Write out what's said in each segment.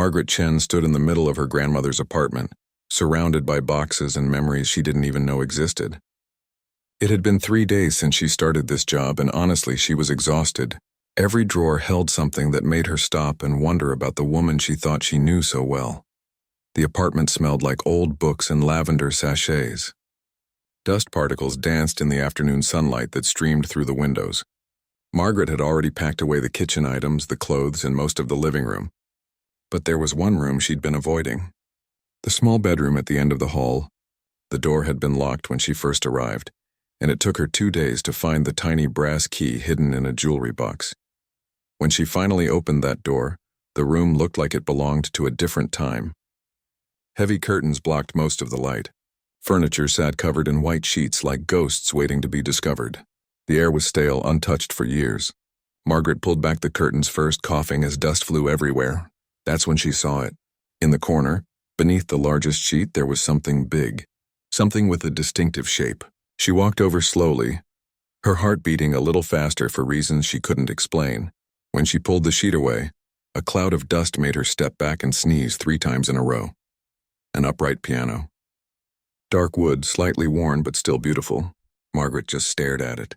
Margaret Chen stood in the middle of her grandmother's apartment, surrounded by boxes and memories she didn't even know existed. It had been 3 days since she started this job, and honestly, she was exhausted. Every drawer held something that made her stop and wonder about the woman she thought she knew so well. The apartment smelled like old books and lavender sachets. Dust particles danced in the afternoon sunlight that streamed through the windows. Margaret had already packed away the kitchen items, the clothes, and most of the living room. But there was one room she'd been avoiding. The small bedroom at the end of the hall. The door had been locked when she first arrived, and it took her 2 days to find the tiny brass key hidden in a jewelry box. When she finally opened that door, the room looked like it belonged to a different time. Heavy curtains blocked most of the light. Furniture sat covered in white sheets like ghosts waiting to be discovered. The air was stale, untouched for years. Margaret pulled back the curtains first, coughing as dust flew everywhere. That's when she saw it. In the corner, beneath the largest sheet, there was something big. Something with a distinctive shape. She walked over slowly, her heart beating a little faster for reasons she couldn't explain. When she pulled the sheet away, a cloud of dust made her step back and sneeze 3 times in a row. An upright piano. Dark wood, slightly worn but still beautiful. Margaret just stared at it.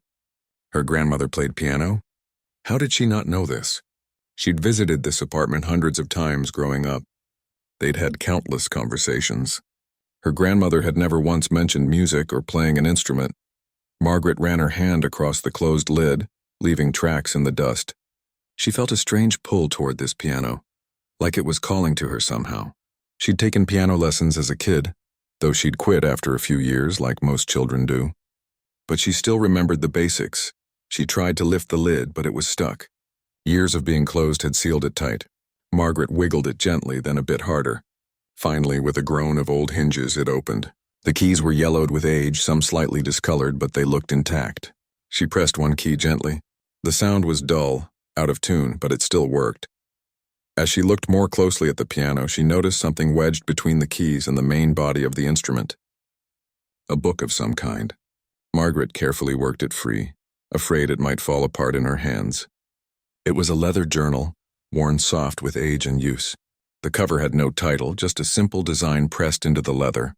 Her grandmother played piano? How did she not know this? She'd visited this apartment hundreds of times growing up. They'd had countless conversations. Her grandmother had never once mentioned music or playing an instrument. Margaret ran her hand across the closed lid, leaving tracks in the dust. She felt a strange pull toward this piano, like it was calling to her somehow. She'd taken piano lessons as a kid, though she'd quit after a few years like most children do. But she still remembered the basics. She tried to lift the lid, but it was stuck. Years of being closed had sealed it tight. Margaret wiggled it gently, then a bit harder. Finally, with a groan of old hinges, it opened. The keys were yellowed with age, some slightly discolored, but they looked intact. She pressed one key gently. The sound was dull, out of tune, but it still worked. As she looked more closely at the piano, she noticed something wedged between the keys and the main body of the instrument. A book of some kind. Margaret carefully worked it free, afraid it might fall apart in her hands. It was a leather journal, worn soft with age and use. The cover had no title, just a simple design pressed into the leather.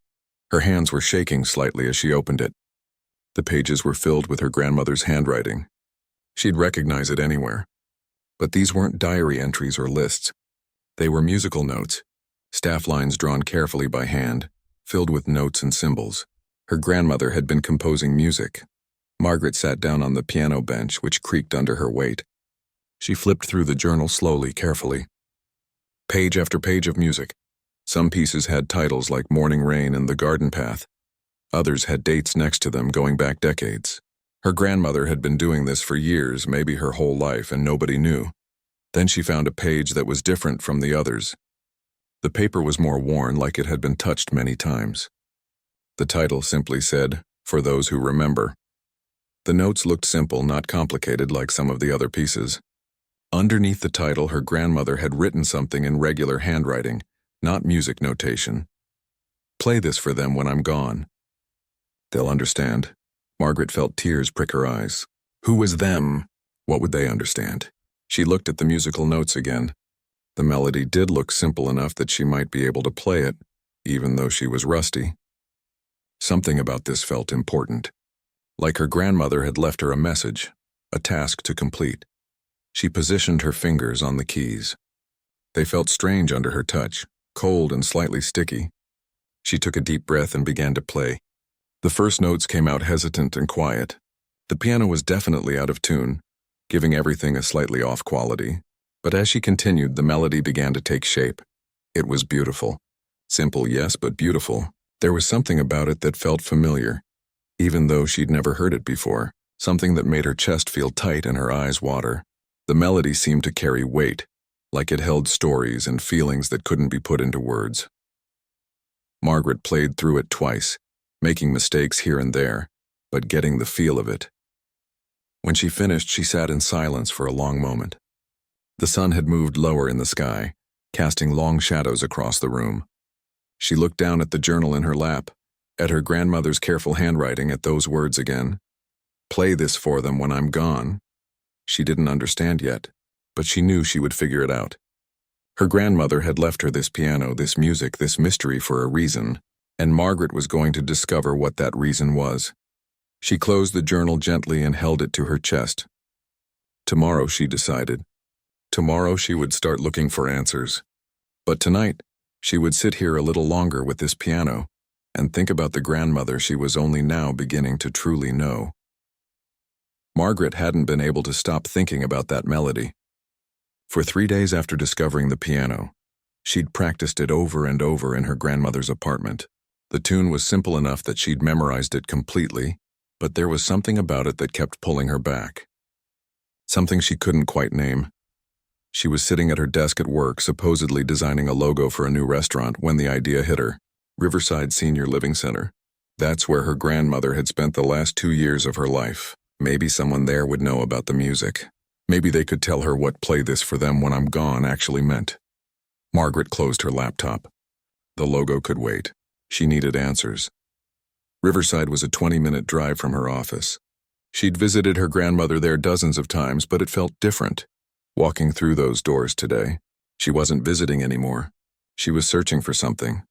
Her hands were shaking slightly as she opened it. The pages were filled with her grandmother's handwriting. She'd recognize it anywhere. But these weren't diary entries or lists. They were musical notes, staff lines drawn carefully by hand, filled with notes and symbols. Her grandmother had been composing music. Margaret sat down on the piano bench, which creaked under her weight. She flipped through the journal slowly, carefully. Page after page of music. Some pieces had titles like Morning Rain and The Garden Path. Others had dates next to them going back decades. Her grandmother had been doing this for years, maybe her whole life, and nobody knew. Then she found a page that was different from the others. The paper was more worn, like it had been touched many times. The title simply said, "For Those Who Remember." The notes looked simple, not complicated like some of the other pieces. Underneath the title, her grandmother had written something in regular handwriting, not music notation. "Play this for them when I'm gone. They'll understand." Margaret felt tears prick her eyes. Who was them? What would they understand? She looked at the musical notes again. The melody did look simple enough that she might be able to play it, even though she was rusty. Something about this felt important. Like her grandmother had left her a message, a task to complete. She positioned her fingers on the keys. They felt strange under her touch, cold and slightly sticky. She took a deep breath and began to play. The first notes came out hesitant and quiet. The piano was definitely out of tune, giving everything a slightly off quality. But as she continued, the melody began to take shape. It was beautiful. Simple, yes, but beautiful. There was something about it that felt familiar, even though she'd never heard it before, something that made her chest feel tight and her eyes water. The melody seemed to carry weight, like it held stories and feelings that couldn't be put into words. Margaret played through it twice, making mistakes here and there, but getting the feel of it. When she finished, she sat in silence for a long moment. The sun had moved lower in the sky, casting long shadows across the room. She looked down at the journal in her lap, at her grandmother's careful handwriting, at those words again. "Play this for them when I'm gone." She didn't understand yet, but she knew she would figure it out. Her grandmother had left her this piano, this music, this mystery for a reason, and Margaret was going to discover what that reason was. She closed the journal gently and held it to her chest. Tomorrow, she decided. Tomorrow she would start looking for answers. But tonight, she would sit here a little longer with this piano and think about the grandmother she was only now beginning to truly know. Margaret hadn't been able to stop thinking about that melody. For 3 days after discovering the piano, she'd practiced it over and over in her grandmother's apartment. The tune was simple enough that she'd memorized it completely, but there was something about it that kept pulling her back. Something she couldn't quite name. She was sitting at her desk at work, supposedly designing a logo for a new restaurant, when the idea hit her. Riverside Senior Living Center. That's where her grandmother had spent the last 2 years of her life. Maybe someone there would know about the music. Maybe they could tell her what "play this for them when I'm gone" actually meant. Margaret closed her laptop. The logo could wait. She needed answers. Riverside was a 20-minute drive from her office. She'd visited her grandmother there dozens of times, but it felt different. Walking through those doors today, she wasn't visiting anymore. She was searching for something.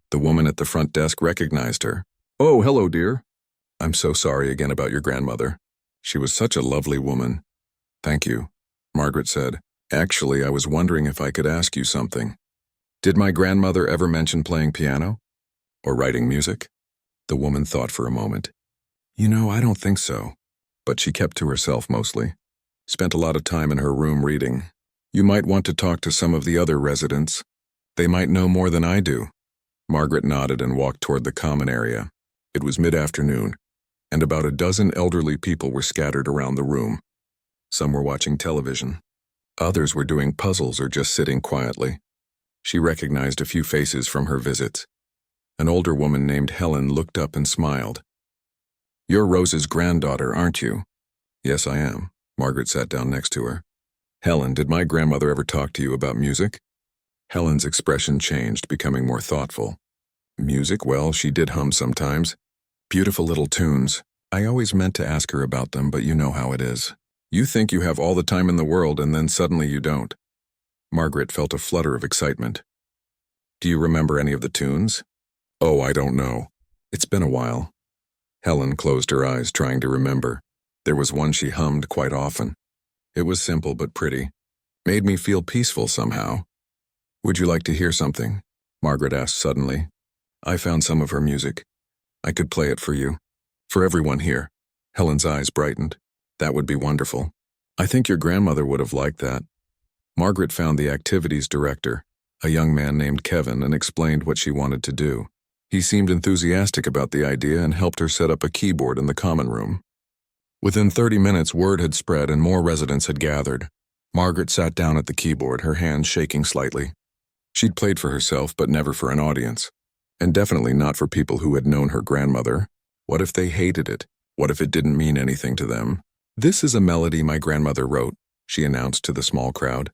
The woman at the front desk recognized her. "Oh, hello, dear. I'm so sorry again about your grandmother. She was such a lovely woman." "Thank you," Margaret said. "Actually, I was wondering if I could ask you something. Did my grandmother ever mention playing piano? Or writing music?" The woman thought for a moment. I don't think so." But she kept to herself mostly. Spent a lot of time in her room reading. "You might want to talk to some of the other residents. They might know more than I do." Margaret nodded and walked toward the common area. It was mid-afternoon, and about a dozen elderly people were scattered around the room. Some were watching television. Others were doing puzzles or just sitting quietly. She recognized a few faces from her visits. An older woman named Helen looked up and smiled. "You're Rose's granddaughter, aren't you?" "Yes, I am." Margaret sat down next to her. "Helen, did my grandmother ever talk to you about music?" Helen's expression changed, becoming more thoughtful. "Music? Well, she did hum sometimes. Beautiful little tunes. I always meant to ask her about them, but you know how it is. You think you have all the time in the world, and then suddenly you don't." Margaret felt a flutter of excitement. "Do you remember any of the tunes?" "Oh, I don't know. It's been a while." Helen closed her eyes, trying to remember. There was one she hummed quite often. It was simple but pretty. Made me feel peaceful somehow. "Would you like to hear something?" Margaret asked suddenly. "I found some of her music. I could play it for you. For everyone here." Helen's eyes brightened. "That would be wonderful. I think your grandmother would have liked that." Margaret found the activities director, a young man named Kevin, and explained what she wanted to do. He seemed enthusiastic about the idea and helped her set up a keyboard in the common room. Within 30 minutes, word had spread and more residents had gathered. Margaret sat down at the keyboard, her hands shaking slightly. She'd played for herself, but never for an audience. And definitely not for people who had known her grandmother. What if they hated it? What if it didn't mean anything to them? "This is a melody my grandmother wrote," she announced to the small crowd.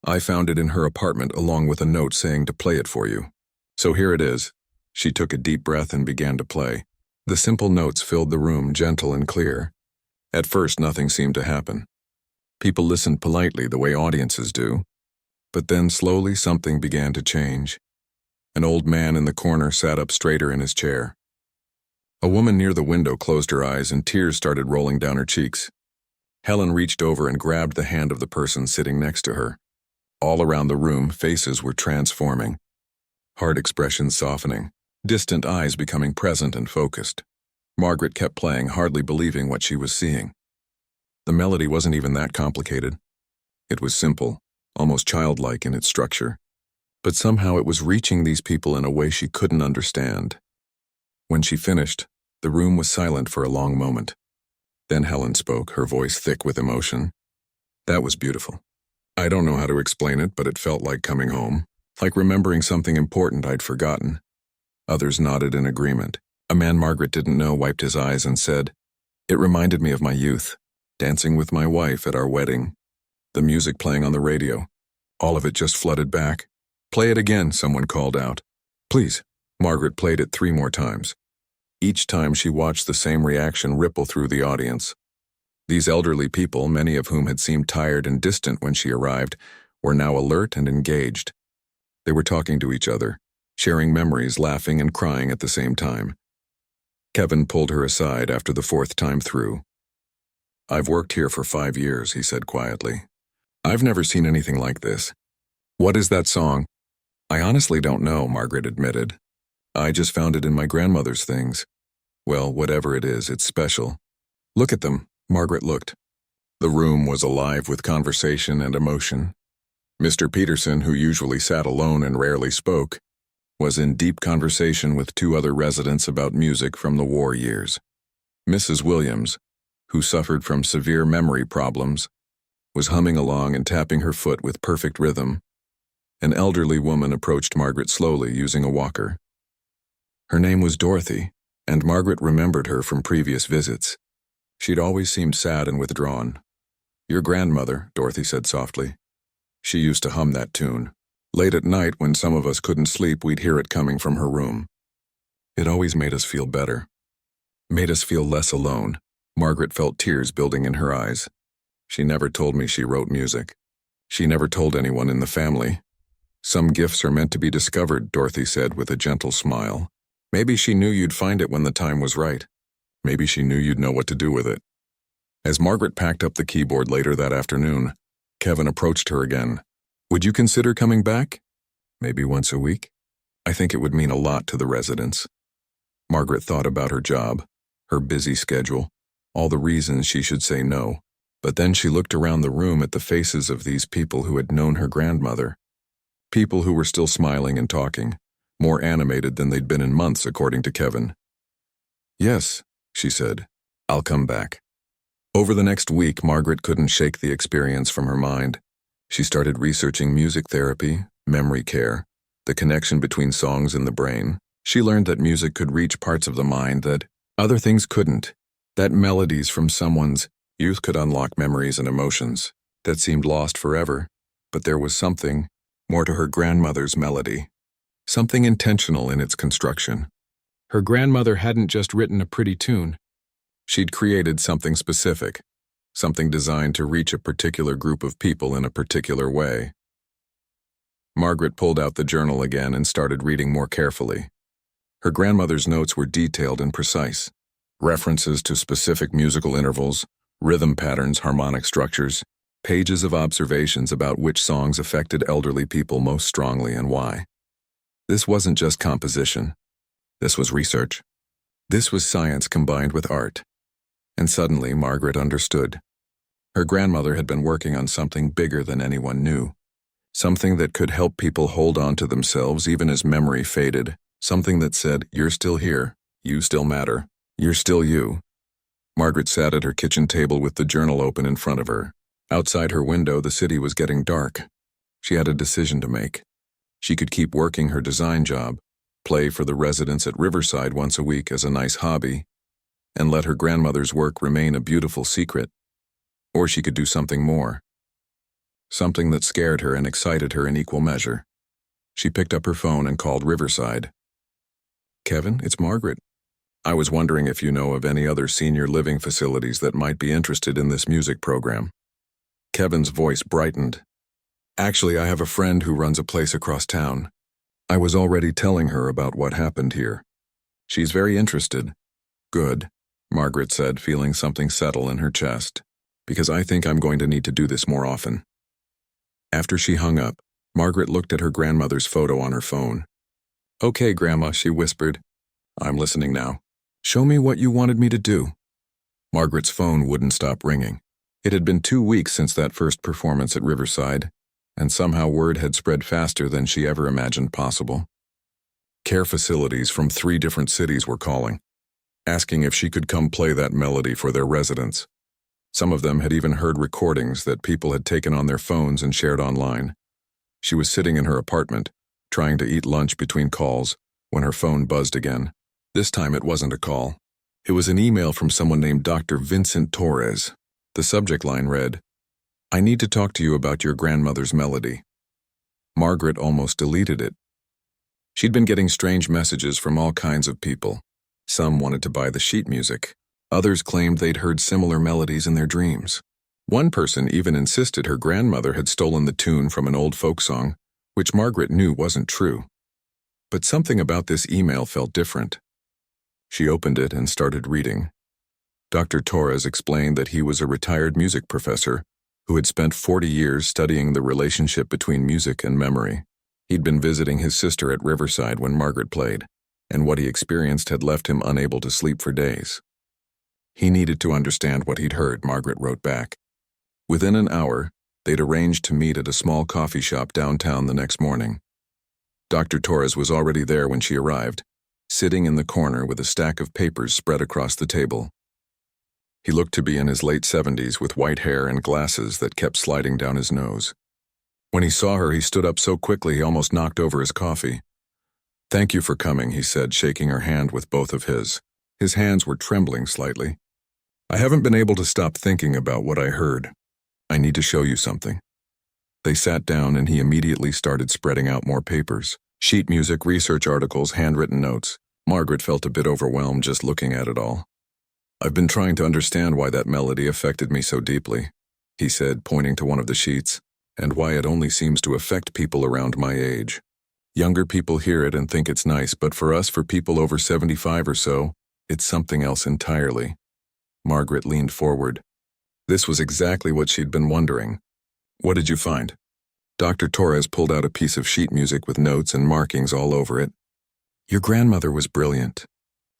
"I found it in her apartment along with a note saying to play it for you. So here it is." She took a deep breath and began to play. The simple notes filled the room, gentle and clear. At first, nothing seemed to happen. People listened politely, the way audiences do. But then slowly something began to change. An old man in the corner sat up straighter in his chair. A woman near the window closed her eyes and tears started rolling down her cheeks. Helen reached over and grabbed the hand of the person sitting next to her. All around the room, faces were transforming. Hard expressions softening. Distant eyes becoming present and focused. Margaret kept playing, hardly believing what she was seeing. The melody wasn't even that complicated. It was simple, almost childlike in its structure. But somehow it was reaching these people in a way she couldn't understand. When she finished, the room was silent for a long moment. Then Helen spoke, her voice thick with emotion. "That was beautiful. I don't know how to explain it, but it felt like coming home, like remembering something important I'd forgotten." Others nodded in agreement. A man Margaret didn't know wiped his eyes and said, "It reminded me of my youth, dancing with my wife at our wedding. The music playing on the radio. All of it just flooded back." "Play it again," someone called out. "Please." Margaret played it 3 more times. Each time she watched the same reaction ripple through the audience. These elderly people, many of whom had seemed tired and distant when she arrived, were now alert and engaged. They were talking to each other, sharing memories, laughing and crying at the same time. Kevin pulled her aside after the fourth time through. "I've worked here for 5 years," he said quietly. "I've never seen anything like this." "What is that song?" "I honestly don't know," Margaret admitted. "I just found it in my grandmother's things." "Well, whatever it is, it's special." "Look at them." Margaret looked. The room was alive with conversation and emotion. Mr. Peterson, who usually sat alone and rarely spoke, was in deep conversation with 2 other residents about music from the war years. Mrs. Williams, who suffered from severe memory problems, was humming along and tapping her foot with perfect rhythm. An elderly woman approached Margaret slowly, using a walker. Her name was Dorothy, and Margaret remembered her from previous visits. She'd always seemed sad and withdrawn. "Your grandmother," Dorothy said softly. "She used to hum that tune. Late at night, when some of us couldn't sleep, we'd hear it coming from her room. It always made us feel better. Made us feel less alone." Margaret felt tears building in her eyes. "She never told me she wrote music. She never told anyone in the family." "Some gifts are meant to be discovered," Dorothy said with a gentle smile. "Maybe she knew you'd find it when the time was right. Maybe she knew you'd know what to do with it." As Margaret packed up the keyboard later that afternoon, Kevin approached her again. "Would you consider coming back? Maybe once a week? I think it would mean a lot to the residents." Margaret thought about her job, her busy schedule, all the reasons she should say no, but then she looked around the room at the faces of these people who had known her grandmother. People who were still smiling and talking, more animated than they'd been in months, according to Kevin. "Yes," she said, "I'll come back." Over the next week, Margaret couldn't shake the experience from her mind. She started researching music therapy, memory care, the connection between songs and the brain. She learned that music could reach parts of the mind that other things couldn't, that melodies from someone's youth could unlock memories and emotions that seemed lost forever, but there was something more to her grandmother's melody, something intentional in its construction. Her grandmother hadn't just written a pretty tune. She'd created something specific, something designed to reach a particular group of people in a particular way. Margaret pulled out the journal again and started reading more carefully. Her grandmother's notes were detailed and precise. References to specific musical intervals, rhythm patterns, harmonic structures, pages of observations about which songs affected elderly people most strongly and why. This wasn't just composition. This was research. This was science combined with art. And suddenly, Margaret understood. Her grandmother had been working on something bigger than anyone knew. Something that could help people hold on to themselves even as memory faded. Something that said, "You're still here. You still matter. You're still you." Margaret sat at her kitchen table with the journal open in front of her. Outside her window, the city was getting dark. She had a decision to make. She could keep working her design job, play for the residents at Riverside once a week as a nice hobby, and let her grandmother's work remain a beautiful secret. Or she could do something more. Something that scared her and excited her in equal measure. She picked up her phone and called Riverside. "Kevin, it's Margaret. I was wondering if you know of any other senior living facilities that might be interested in this music program." Kevin's voice brightened. "Actually, I have a friend who runs a place across town. I was already telling her about what happened here. She's very interested." "Good," Margaret said, feeling something settle in her chest, "because I think I'm going to need to do this more often." After she hung up, Margaret looked at her grandmother's photo on her phone. "Okay, Grandma," she whispered. "I'm listening now. Show me what you wanted me to do." Margaret's phone wouldn't stop ringing. It had been 2 weeks since that first performance at Riverside, and somehow word had spread faster than she ever imagined possible. Care facilities from 3 different cities were calling, asking if she could come play that melody for their residents. Some of them had even heard recordings that people had taken on their phones and shared online. She was sitting in her apartment, trying to eat lunch between calls, when her phone buzzed again. This time it wasn't a call. It was an email from someone named Dr. Vincent Torres. The subject line read, "I need to talk to you about your grandmother's melody." Margaret almost deleted it. She'd been getting strange messages from all kinds of people. Some wanted to buy the sheet music. Others claimed they'd heard similar melodies in their dreams. One person even insisted her grandmother had stolen the tune from an old folk song, which Margaret knew wasn't true. But something about this email felt different. She opened it and started reading. Dr. Torres explained that he was a retired music professor who had spent 40 years studying the relationship between music and memory. He'd been visiting his sister at Riverside when Margaret played, and what he experienced had left him unable to sleep for days. He needed to understand what he'd heard, Margaret wrote back. Within an hour, they'd arranged to meet at a small coffee shop downtown the next morning. Dr. Torres was already there when she arrived, sitting in the corner with a stack of papers spread across the table. He looked to be in his late 70s with white hair and glasses that kept sliding down his nose. When he saw her, he stood up so quickly he almost knocked over his coffee. "Thank you for coming," he said, shaking her hand with both of his. His hands were trembling slightly. "I haven't been able to stop thinking about what I heard. I need to show you something." They sat down and he immediately started spreading out more papers. Sheet music, research articles, handwritten notes. Margaret felt a bit overwhelmed just looking at it all. "I've been trying to understand why that melody affected me so deeply," he said, pointing to one of the sheets, "and why it only seems to affect people around my age. Younger people hear it and think it's nice, but for us, for people over 75 or so, it's something else entirely." Margaret leaned forward. This was exactly what she'd been wondering. "What did you find?" Dr. Torres pulled out a piece of sheet music with notes and markings all over it. "Your grandmother was brilliant.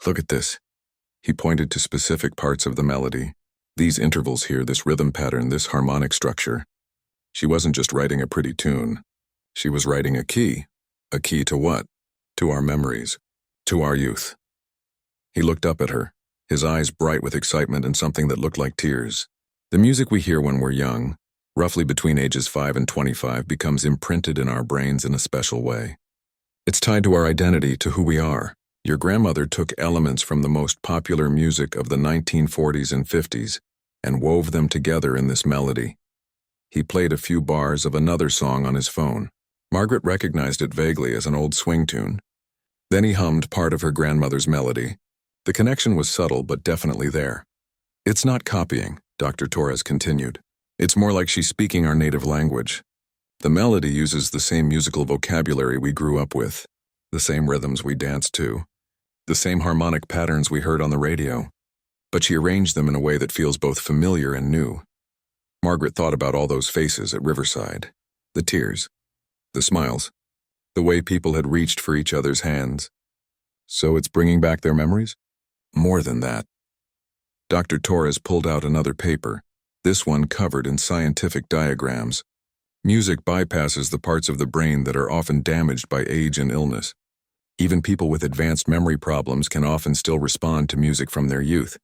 Look at this." He pointed to specific parts of the melody. These intervals here, this rhythm pattern, this harmonic structure. She wasn't just writing a pretty tune. She was writing a key. A key to what? To our memories. To our youth. He looked up at her, his eyes bright with excitement and something that looked like tears. The music we hear when we're young, roughly between ages 5 and 25, becomes imprinted in our brains in a special way. It's tied to our identity, to who we are. Your grandmother took elements from the most popular music of the 1940s and 50s and wove them together in this melody. He played a few bars of another song on his phone. Margaret recognized it vaguely as an old swing tune. Then he hummed part of her grandmother's melody. The connection was subtle but definitely there. "It's not copying," Dr. Torres continued. "It's more like she's speaking our native language. The melody uses the same musical vocabulary we grew up with, the same rhythms we danced to, the same harmonic patterns we heard on the radio, but she arranged them in a way that feels both familiar and new." Margaret thought about all those faces at Riverside, the tears, the smiles, the way people had reached for each other's hands. So it's bringing back their memories? More than that. Dr. Torres pulled out another paper, this one covered in scientific diagrams. Music bypasses the parts of the brain that are often damaged by age and illness. Even people with advanced memory problems can often still respond to music from their youth.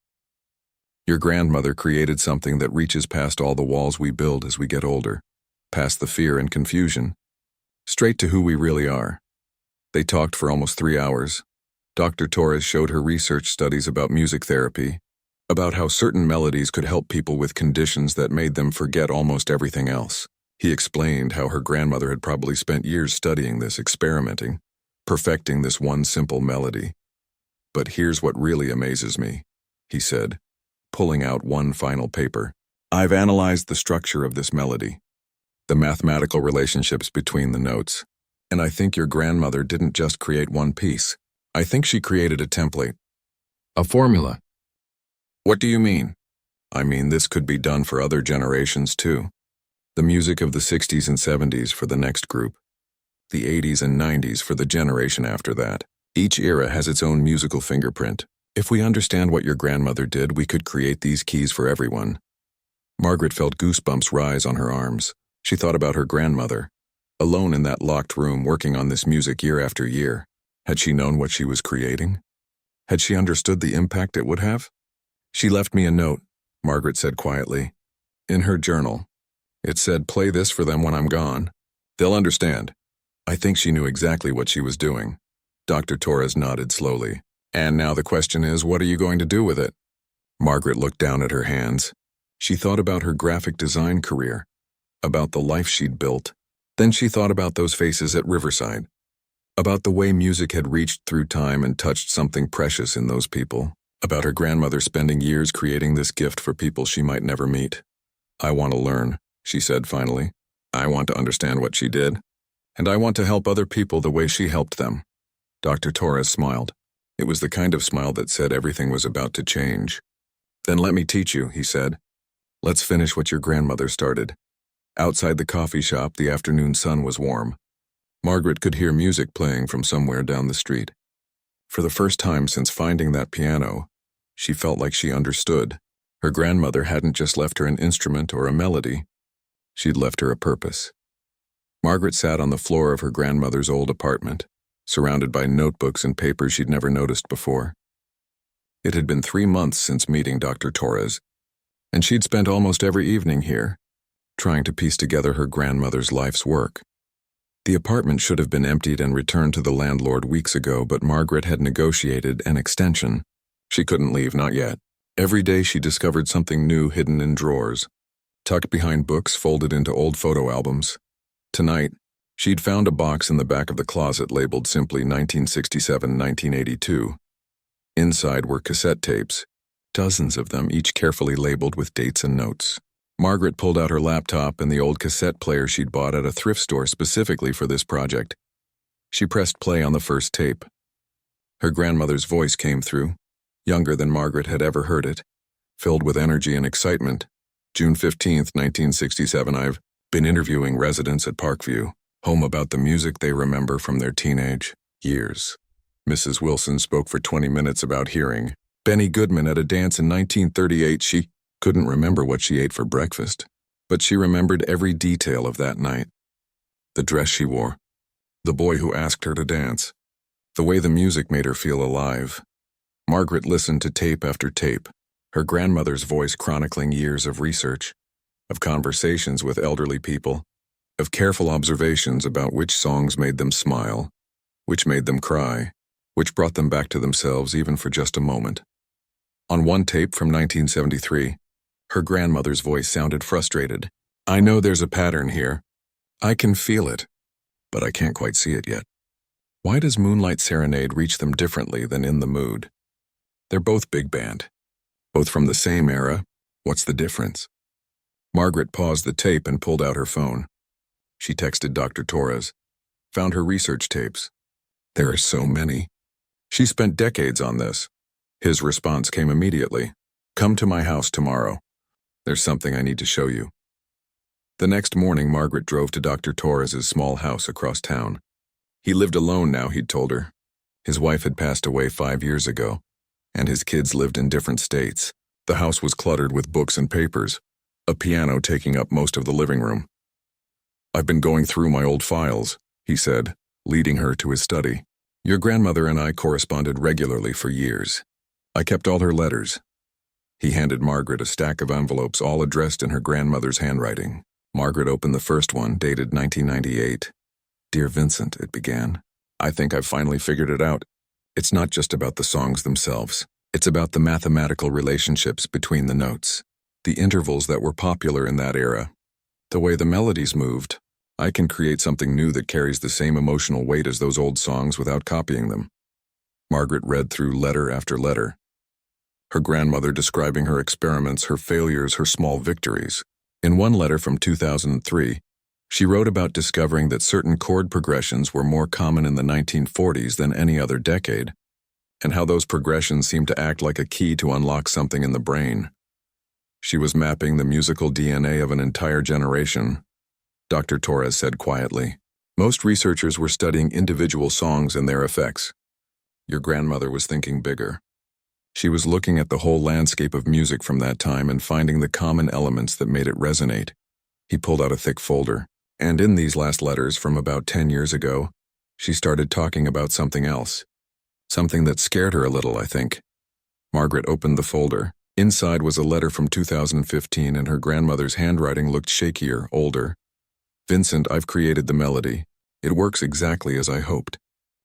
Your grandmother created something that reaches past all the walls we build as we get older, past the fear and confusion, straight to who we really are. They talked for almost 3 hours. Dr. Torres showed her research studies about music therapy, about how certain melodies could help people with conditions that made them forget almost everything else. He explained how her grandmother had probably spent years studying this, experimenting, perfecting this one simple melody. "But here's what really amazes me," he said, pulling out one final paper. "I've analyzed the structure of this melody, the mathematical relationships between the notes, and I think your grandmother didn't just create one piece. I think she created a template, a formula." "What do you mean?" "I mean, this could be done for other generations too. The music of the 60s and 70s for the next group, the 80s and 90s for the generation after that. Each era has its own musical fingerprint. If we understand what your grandmother did, we could create these keys for everyone." Margaret felt goosebumps rise on her arms. She thought about her grandmother, alone in that locked room working on this music year after year. Had she known what she was creating? Had she understood the impact it would have? "She left me a note," Margaret said quietly, "in her journal. It said, 'Play this for them when I'm gone. They'll understand.'" I think she knew exactly what she was doing. Dr. Torres nodded slowly. "And now the question is, what are you going to do with it?" Margaret looked down at her hands. She thought about her graphic design career, about the life she'd built. Then she thought about those faces at Riverside, about the way music had reached through time and touched something precious in those people, about her grandmother spending years creating this gift for people she might never meet. I want to learn, she said finally. I want to understand what she did, and I want to help other people the way she helped them. Dr. Torres smiled. It was the kind of smile that said everything was about to change. Then let me teach you, he said. Let's finish what your grandmother started. Outside the coffee shop, the afternoon sun was warm. Margaret could hear music playing from somewhere down the street. For the first time since finding that piano, she felt like she understood. Her grandmother hadn't just left her an instrument or a melody. She'd left her a purpose. Margaret sat on the floor of her grandmother's old apartment, surrounded by notebooks and papers she'd never noticed before. It had been 3 months since meeting Dr. Torres, and she'd spent almost every evening here, trying to piece together her grandmother's life's work. The apartment should have been emptied and returned to the landlord weeks ago, but Margaret had negotiated an extension. She couldn't leave, not yet. Every day she discovered something new hidden in drawers, tucked behind books folded into old photo albums. Tonight, she'd found a box in the back of the closet labeled simply 1967-1982. Inside were cassette tapes, dozens of them, each carefully labeled with dates and notes. Margaret pulled out her laptop and the old cassette player she'd bought at a thrift store specifically for this project. She pressed play on the first tape. Her grandmother's voice came through, younger than Margaret had ever heard it, filled with energy and excitement. June 15th, 1967, I've been interviewing residents at Parkview, home about the music they remember from their teenage years. Mrs. Wilson spoke for 20 minutes about hearing Benny Goodman at a dance in 1938. She couldn't remember what she ate for breakfast, but she remembered every detail of that night. The dress she wore, the boy who asked her to dance, the way the music made her feel alive. Margaret listened to tape after tape, her grandmother's voice chronicling years of research, of conversations with elderly people, of careful observations about which songs made them smile, which made them cry, which brought them back to themselves even for just a moment. On one tape from 1973, her grandmother's voice sounded frustrated. I know there's a pattern here. I can feel it, but I can't quite see it yet. Why does Moonlight Serenade reach them differently than In the Mood? They're both big band, both from the same era. What's the difference? Margaret paused the tape and pulled out her phone. She texted Dr. Torres, found her research tapes. There are so many. She spent decades on this. His response came immediately. Come to my house tomorrow. There's something I need to show you. The next morning, Margaret drove to Dr. Torres's small house across town. He lived alone now, he'd told her. His wife had passed away 5 years ago, and his kids lived in different states. The house was cluttered with books and papers, a piano taking up most of the living room. I've been going through my old files, he said, leading her to his study. Your grandmother and I corresponded regularly for years. I kept all her letters. He handed Margaret a stack of envelopes, all addressed in her grandmother's handwriting. Margaret opened the first one, dated 1998. Dear Vincent, it began. I think I've finally figured it out. It's not just about the songs themselves. It's about the mathematical relationships between the notes, the intervals that were popular in that era, the way the melodies moved. I can create something new that carries the same emotional weight as those old songs without copying them. Margaret read through letter after letter, her grandmother describing her experiments, her failures, her small victories. In one letter from 2003, she wrote about discovering that certain chord progressions were more common in the 1940s than any other decade, and how those progressions seemed to act like a key to unlock something in the brain. She was mapping the musical DNA of an entire generation, Dr. Torres said quietly. Most researchers were studying individual songs and their effects. Your grandmother was thinking bigger. She was looking at the whole landscape of music from that time and finding the common elements that made it resonate. He pulled out a thick folder, and in these last letters from about 10 years ago, she started talking about something else. Something that scared her a little, I think. Margaret opened the folder. Inside was a letter from 2015, and her grandmother's handwriting looked shakier, older. Vincent, I've created the melody. It works exactly as I hoped.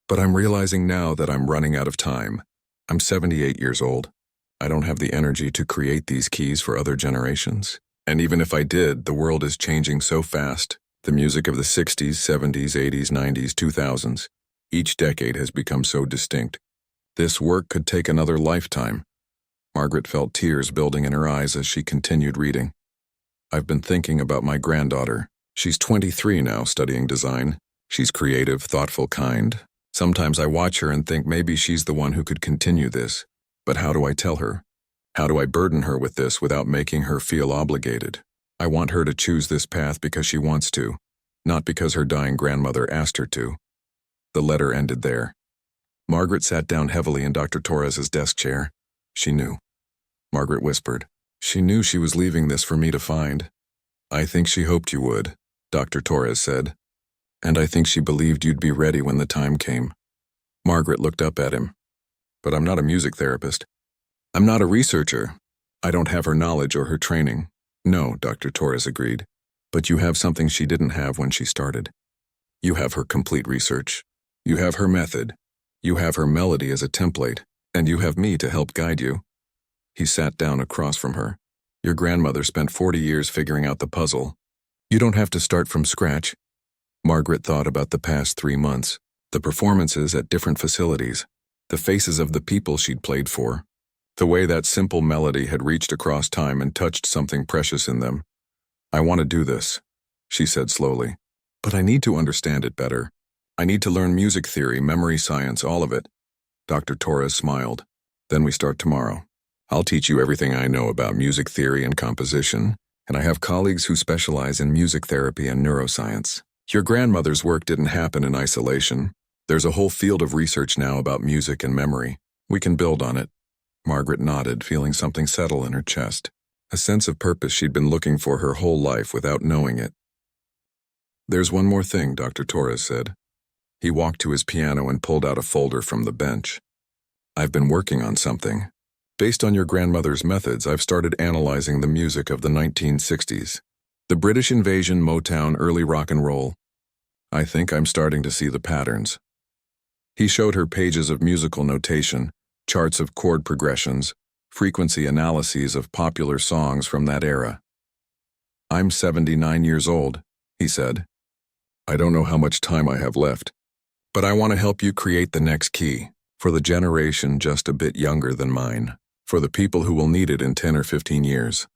But I'm realizing now that I'm running out of time. I'm 78 years old. I don't have the energy to create these keys for other generations. And even if I did, the world is changing so fast. The music of the 60s, 70s, 80s, 90s, 2000s. Each decade has become so distinct. This work could take another lifetime. Margaret felt tears building in her eyes as she continued reading. I've been thinking about my granddaughter. She's 23 now, studying design. She's creative, thoughtful, kind. Sometimes I watch her and think maybe she's the one who could continue this. But how do I tell her? How do I burden her with this without making her feel obligated? I want her to choose this path because she wants to, not because her dying grandmother asked her to. The letter ended there. Margaret sat down heavily in Dr. Torres's desk chair. She knew. Margaret whispered. She knew she was leaving this for me to find. I think she hoped you would, Dr. Torres said. And I think she believed you'd be ready when the time came. Margaret looked up at him. But I'm not a music therapist. I'm not a researcher. I don't have her knowledge or her training. No, Dr. Torres agreed. But you have something she didn't have when she started. You have her complete research. You have her method. You have her melody as a template. And you have me to help guide you. He sat down across from her. Your grandmother spent 40 years figuring out the puzzle. You don't have to start from scratch. Margaret thought about the past 3 months, the performances at different facilities, the faces of the people she'd played for, the way that simple melody had reached across time and touched something precious in them. I want to do this, she said slowly. But I need to understand it better. I need to learn music theory, memory science, all of it. Dr. Torres smiled. Then we start tomorrow. I'll teach you everything I know about music theory and composition, and I have colleagues who specialize in music therapy and neuroscience. Your grandmother's work didn't happen in isolation. There's a whole field of research now about music and memory. We can build on it. Margaret nodded, feeling something settle in her chest. A sense of purpose she'd been looking for her whole life without knowing it. There's one more thing, Dr. Torres said. He walked to his piano and pulled out a folder from the bench. I've been working on something. Based on your grandmother's methods, I've started analyzing the music of the 1960s. The British invasion, Motown, early rock and roll. I think I'm starting to see the patterns. He showed her pages of musical notation, charts of chord progressions, frequency analyses of popular songs from that era. I'm 79 years old, he said. I don't know how much time I have left, but I want to help you create the next key, for the generation just a bit younger than mine, for the people who will need it in 10 or 15 years.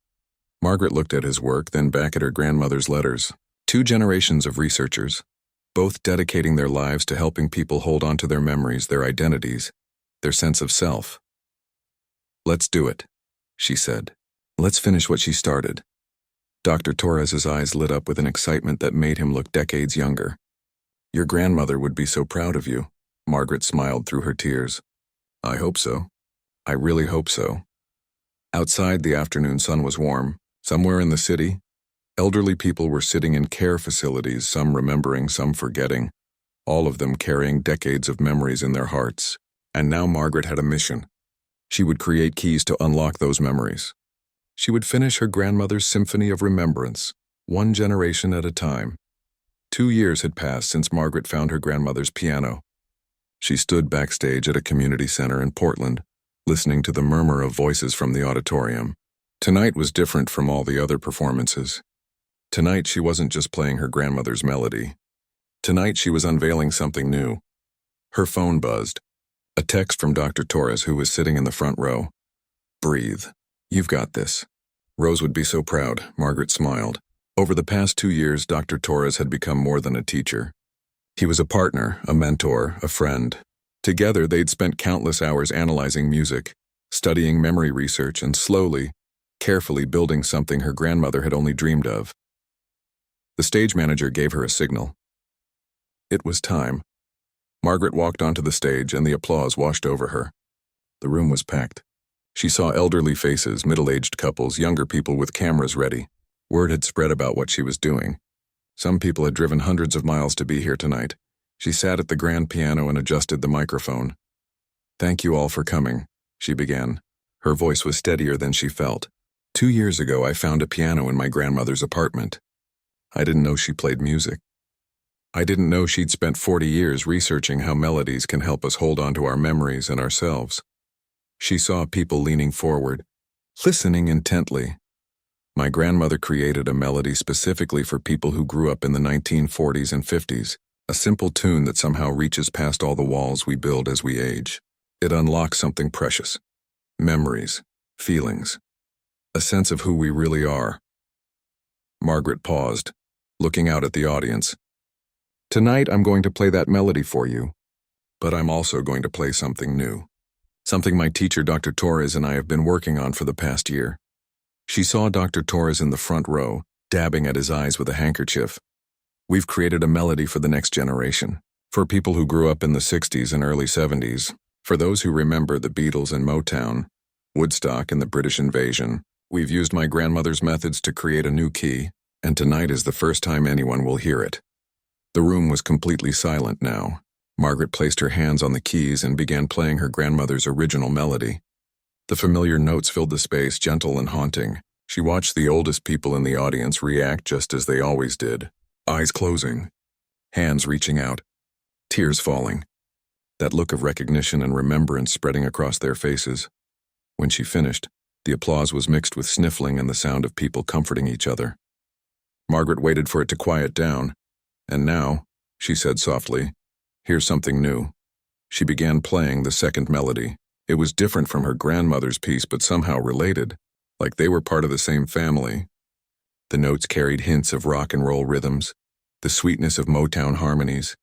Margaret looked at his work, then back at her grandmother's letters. 2 generations of researchers, both dedicating their lives to helping people hold on to their memories, their identities, their sense of self. Let's do it, she said. Let's finish what she started. Dr. Torres's eyes lit up with an excitement that made him look decades younger. Your grandmother would be so proud of you, Margaret smiled through her tears. I hope so. I really hope so. Outside, the afternoon sun was warm. Somewhere in the city, elderly people were sitting in care facilities, some remembering, some forgetting, all of them carrying decades of memories in their hearts. And now Margaret had a mission. She would create keys to unlock those memories. She would finish her grandmother's symphony of remembrance, one generation at a time. 2 years had passed since Margaret found her grandmother's piano. She stood backstage at a community center in Portland, listening to the murmur of voices from the auditorium. Tonight was different from all the other performances. Tonight she wasn't just playing her grandmother's melody. Tonight she was unveiling something new. Her phone buzzed. A text from Dr. Torres, who was sitting in the front row. Breathe. You've got this. Rose would be so proud, Margaret smiled. Over the past 2 years, Dr. Torres had become more than a teacher. He was a partner, a mentor, a friend. Together, they'd spent countless hours analyzing music, studying memory research, and slowly, carefully building something her grandmother had only dreamed of. The stage manager gave her a signal. It was time. Margaret walked onto the stage and the applause washed over her. The room was packed. She saw elderly faces, middle-aged couples, younger people with cameras ready. Word had spread about what she was doing. Some people had driven hundreds of miles to be here tonight. She sat at the grand piano and adjusted the microphone. Thank you all for coming, she began. Her voice was steadier than she felt. 2 years ago, I found a piano in my grandmother's apartment. I didn't know she played music. I didn't know she'd spent 40 years researching how melodies can help us hold on to our memories and ourselves. She saw people leaning forward, listening intently. My grandmother created a melody specifically for people who grew up in the 1940s and 50s, a simple tune that somehow reaches past all the walls we build as we age. It unlocks something precious. Memories, feelings, a sense of who we really are. Margaret paused, looking out at the audience. Tonight I'm going to play that melody for you, but I'm also going to play something new. Something my teacher, Dr. Torres, and I have been working on for the past year. She saw Dr. Torres in the front row, dabbing at his eyes with a handkerchief. We've created a melody for the next generation, for people who grew up in the 60s and early 70s, for those who remember the Beatles and Motown, Woodstock and the British invasion. We've used my grandmother's methods to create a new key, and tonight is the first time anyone will hear it. The room was completely silent now. Margaret placed her hands on the keys and began playing her grandmother's original melody. The familiar notes filled the space, gentle and haunting. She watched the oldest people in the audience react just as they always did. Eyes closing, hands reaching out, tears falling. That look of recognition and remembrance spreading across their faces. When she finished, the applause was mixed with sniffling and the sound of people comforting each other. Margaret waited for it to quiet down. And now, she said softly, here's something new. She began playing the second melody. It was different from her grandmother's piece, but somehow related, like they were part of the same family. The notes carried hints of rock and roll rhythms, the sweetness of Motown harmonies,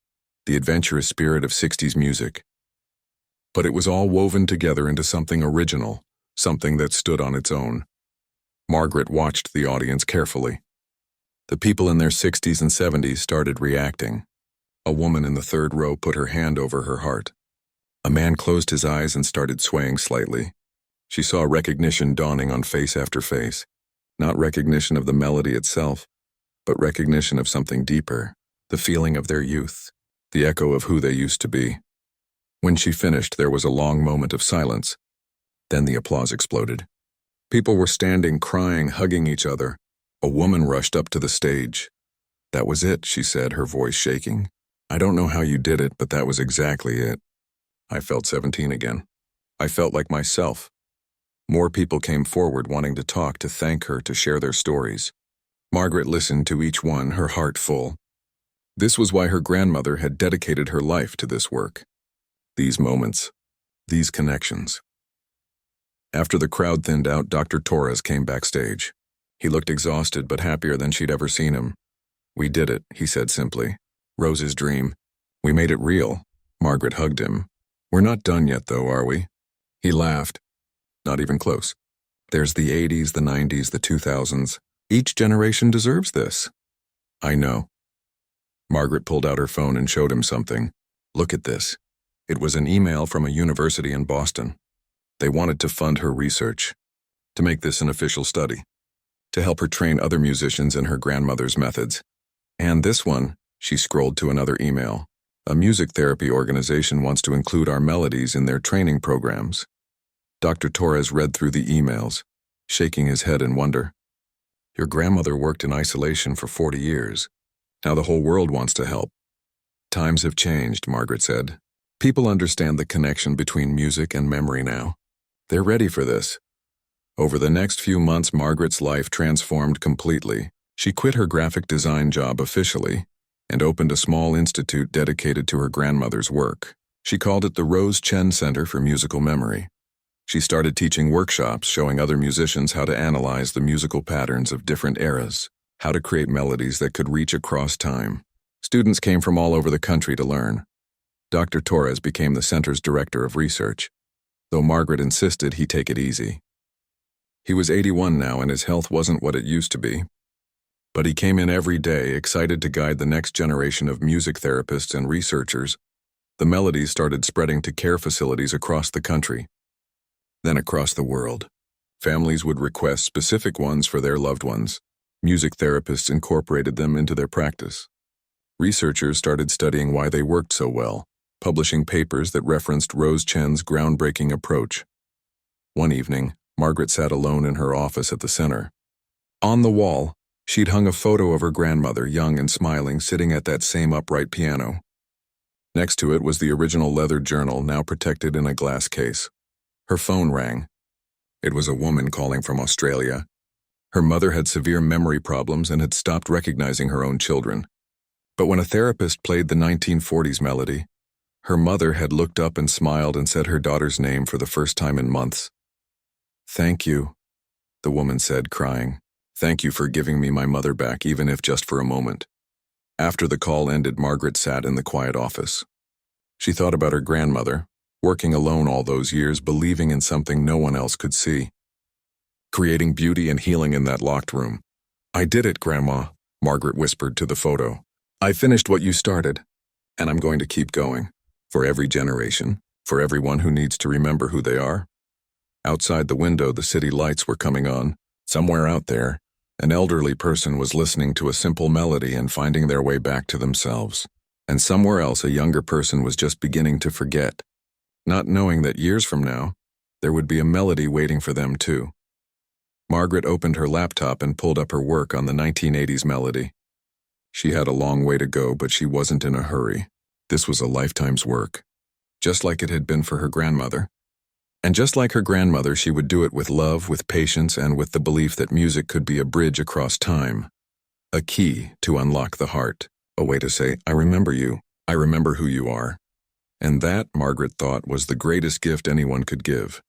the adventurous spirit of 60s music. But it was all woven together into something original, something that stood on its own. Margaret watched the audience carefully. The people in their 60s and 70s started reacting. A woman in the third row put her hand over her heart. A man closed his eyes and started swaying slightly. She saw recognition dawning on face after face. Not recognition of the melody itself, but recognition of something deeper, the feeling of their youth, the echo of who they used to be. When she finished, there was a long moment of silence. Then the applause exploded. People were standing, crying, hugging each other. A woman rushed up to the stage. That was it, she said, her voice shaking. I don't know how you did it, but that was exactly it. I felt 17 again. I felt like myself. More people came forward wanting to talk, to thank her, to share their stories. Margaret listened to each one, her heart full. This was why her grandmother had dedicated her life to this work. These moments, these connections. After the crowd thinned out, Dr. Torres came backstage. He looked exhausted but happier than she'd ever seen him. We did it, he said simply. Rose's dream. We made it real. Margaret hugged him. We're not done yet, though, are we? He laughed. Not even close. There's the 80s, the 90s, the 2000s. Each generation deserves this. I know. Margaret pulled out her phone and showed him something. Look at this. It was an email from a university in Boston. They wanted to fund her research, to make this an official study, to help her train other musicians in her grandmother's methods. And this one, she scrolled to another email. A music therapy organization wants to include our melodies in their training programs. Dr. Torres read through the emails, shaking his head in wonder. Your grandmother worked in isolation for 40 years. Now the whole world wants to help. Times have changed, Margaret said. People understand the connection between music and memory now. They're ready for this. Over the next few months, Margaret's life transformed completely. She quit her graphic design job officially and opened a small institute dedicated to her grandmother's work. She called it the Rose Chen Center for Musical Memory. She started teaching workshops showing other musicians how to analyze the musical patterns of different eras, how to create melodies that could reach across time. Students came from all over the country to learn. Dr. Torres became the center's director of research, though Margaret insisted he take it easy. He was 81 now and his health wasn't what it used to be. But he came in every day, excited to guide the next generation of music therapists and researchers. The melodies started spreading to care facilities across the country, then across the world. Families would request specific ones for their loved ones. Music therapists incorporated them into their practice. Researchers started studying why they worked so well, publishing papers that referenced Rose Chen's groundbreaking approach. One evening, Margaret sat alone in her office at the center. On the wall, she'd hung a photo of her grandmother, young and smiling, sitting at that same upright piano. Next to it was the original leather journal, now protected in a glass case. Her phone rang. It was a woman calling from Australia. Her mother had severe memory problems and had stopped recognizing her own children. But when a therapist played the 1940s melody, her mother had looked up and smiled and said her daughter's name for the first time in months. Thank you, the woman said, crying. Thank you for giving me my mother back, even if just for a moment." After the call ended, Margaret sat in the quiet office. She thought about her grandmother, working alone all those years, believing in something no one else could see. Creating beauty and healing in that locked room. "I did it, Grandma," Margaret whispered to the photo. "I finished what you started, and I'm going to keep going. For every generation, for everyone who needs to remember who they are." Outside the window, the city lights were coming on. Somewhere out there, an elderly person was listening to a simple melody and finding their way back to themselves. And somewhere else, a younger person was just beginning to forget, not knowing that years from now, there would be a melody waiting for them too. Margaret opened her laptop and pulled up her work on the 1980s melody. She had a long way to go, but she wasn't in a hurry. This was a lifetime's work, just like it had been for her grandmother. And just like her grandmother, she would do it with love, with patience, and with the belief that music could be a bridge across time, a key to unlock the heart, a way to say, "I remember you, I remember who you are." And that, Margaret thought, was the greatest gift anyone could give.